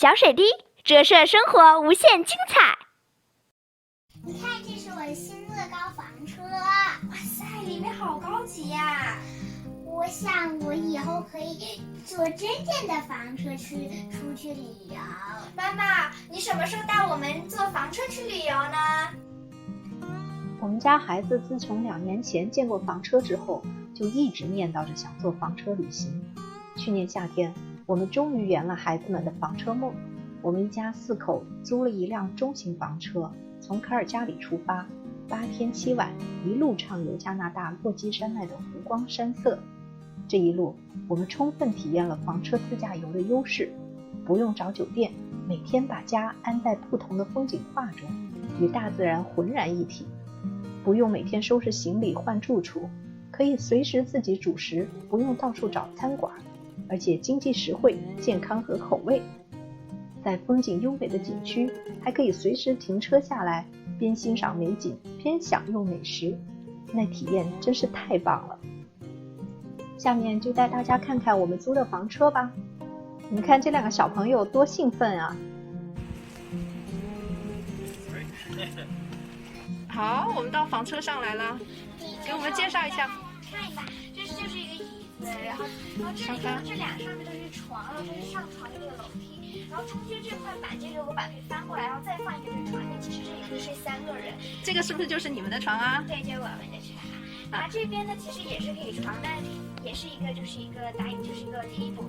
小水滴折射生活无限精彩。你看，这是我的新乐高房车。哇塞，里面好高级呀！我想我以后可以坐真正的房车出去旅游。妈妈，你什么时候带我们坐房车去旅游呢？我们家孩子自从2年前见过房车之后，就一直念叨着想坐房车旅行。去年夏天，我们终于圆了孩子们的房车梦。我们一家4口租了一辆中型房车，从卡尔加里出发，8天7晚，一路畅游加拿大落基山脉的湖光山色。这一路，我们充分体验了房车自驾游的优势，不用找酒店，每天把家安在不同的风景画中，与大自然浑然一体。不用每天收拾行李换住处，可以随时自己煮食，不用到处找餐馆，而且经济实惠、健康合口味。在风景优美的景区，还可以随时停车下来，边欣赏美景边享用美食，那体验真是太棒了。下面就带大家看看我们租的房车吧。你看这2个小朋友多兴奋啊！好，我们到房车上来了，给我们介绍一下。看一下，这就是一个椅子，然后这里呢，这2上面都是床，然后这是上床的这个楼梯，然后中间这块板，这个我把可以翻过来，然后再放一个这床，其实这里可以睡3个人。这个是不是就是你们的床啊？对，这是我们的床。然后这边呢，其实也是可以床，但是也是一个就是一个table，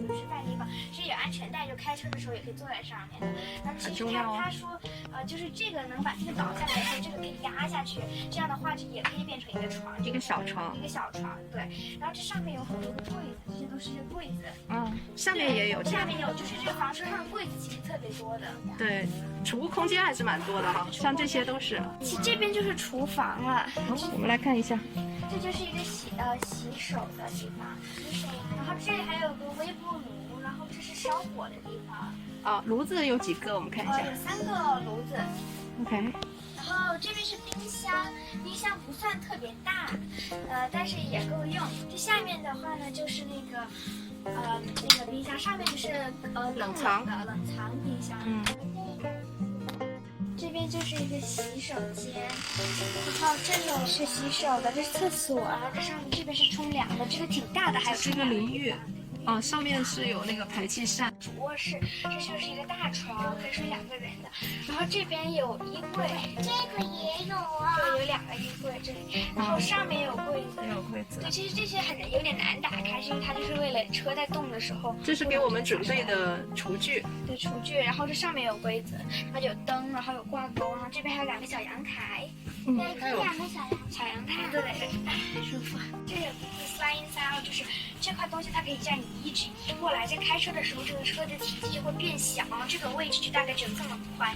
就是饭地方，是有安全带，就开车的时候也可以坐在上面的。然后其实他说，就是这个能把这个倒下来以后，这个可以压下去，这样的话就也可以变成一个床，一个小床，对。然后这上面有很多的柜子，这些都是柜子。下面也有，下面有，就是这个房车上柜子其实特别多的。对，储物空间还是蛮多的哈，像这些都是。其实这边就是厨房了。我们来看一下。这就是一个洗手的地方，然后这里还有个微波炉，然后这是烧火的地方。炉子有几个？我们看一下。有3个炉子。OK。然后这边是冰箱，冰箱不算特别大，但是也够用。这下面的话呢，就是那个冰箱，上面是冷藏冰箱。这边就是一个洗手间，然后这里是洗手的，这是厕所，然后这边是冲凉的，这个挺大的，还有这个淋浴。上面是有那个排气扇。主卧室，这就是一个大床，可以睡2个人的。然后这边有衣柜，这个也有啊。对，有2个衣柜这里，然后上面有柜子。有柜子。对，其实这些有点难打开，是因为它就是为了车在动的时候。这是给我们准备的厨具。对，厨具。然后这上面有柜子，然后有灯，然后有挂钩，然后这边还有2个小阳台。对，这2个小阳台，对，很舒服。这个 slide inside 就是这块东西，它可以这样移植移过来，在开车的时候，这个车的体积就会变小，这个位置就大概只有这么宽。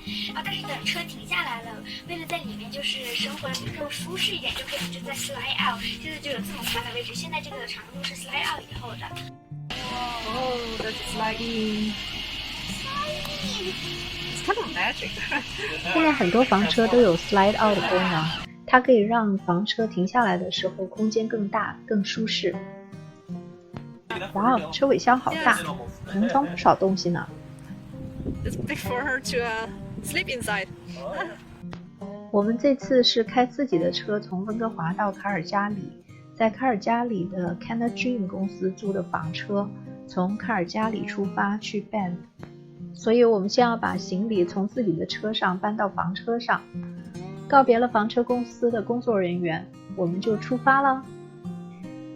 但是等车停下来了，为了在里面就是生活的更舒适一点，就可以就在 slide out， 现在就有这么宽的位置。现在这个长度是 slide out 以后的。That's slide in. It's kind of magic. 现在很多房车都有 slide out 的功能，它可以让房车停下来的时候空间更大、更舒适。哇哦，车尾箱好大，能装不少东西呢。It's big for her to sleep inside. 我们这次是开自己的车从温哥华到卡尔加里，在卡尔加里的 Canada Dream 公司租的房车，从卡尔加里出发去 Banff， 所以我们先要把行李从自己的车上搬到房车上。告别了房车公司的工作人员，我们就出发了。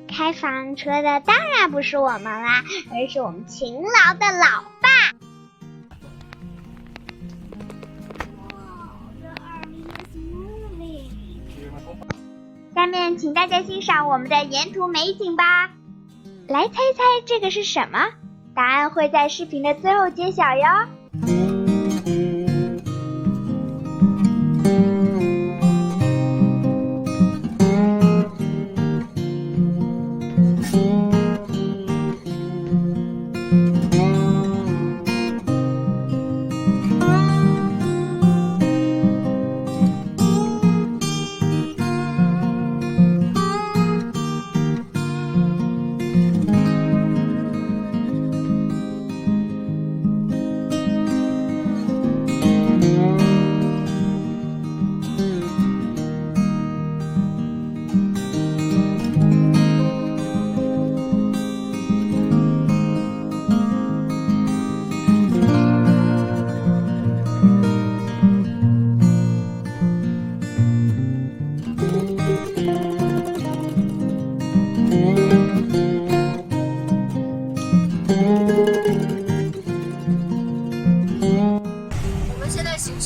开房车的当然不是我们啦，而是我们勤劳的老爸。下面请大家欣赏我们的沿途美景吧。来猜猜这个是什么？答案会在视频的最后揭晓哟。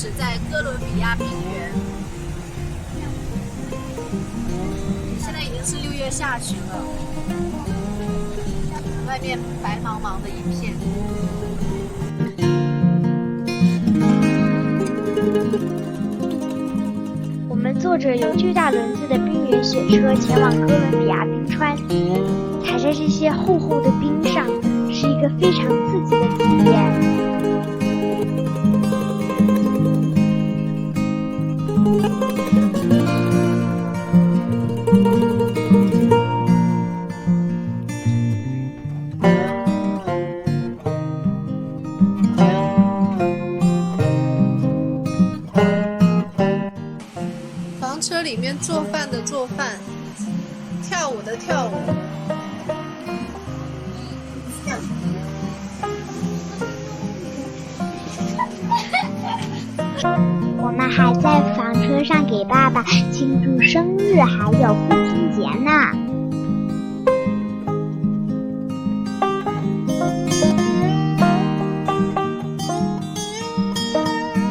址在哥伦比亚冰原。现在已经是6月下旬了，外面白茫茫的一片。我们坐着有巨大轮子的冰原雪车前往哥伦比亚冰川，踩在这些厚厚的冰上，是一个非常刺激的体验。房车里面做饭的做饭，跳舞的跳舞。我们还在房车上给爸爸庆祝生日，还有父亲节呢。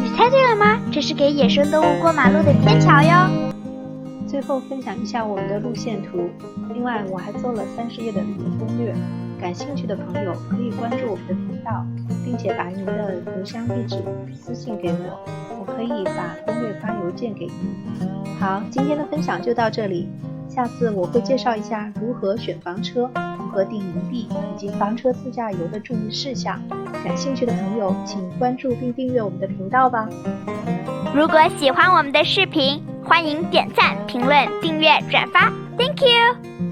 你猜对了吗？这是给野生动物过马路的天桥哟。最后分享一下我们的路线图，另外我还做了30页的旅游攻略，感兴趣的朋友可以关注我们的频道，并且把您的邮箱地址私信给我可以把攻略发邮件给您。好，今天的分享就到这里，下次我会介绍一下如何选房车、如何订营地以及房车自驾游的注意事项。感兴趣的朋友请关注并订阅我们的频道吧。如果喜欢我们的视频，欢迎点赞、评论、订阅、转发。Thank you。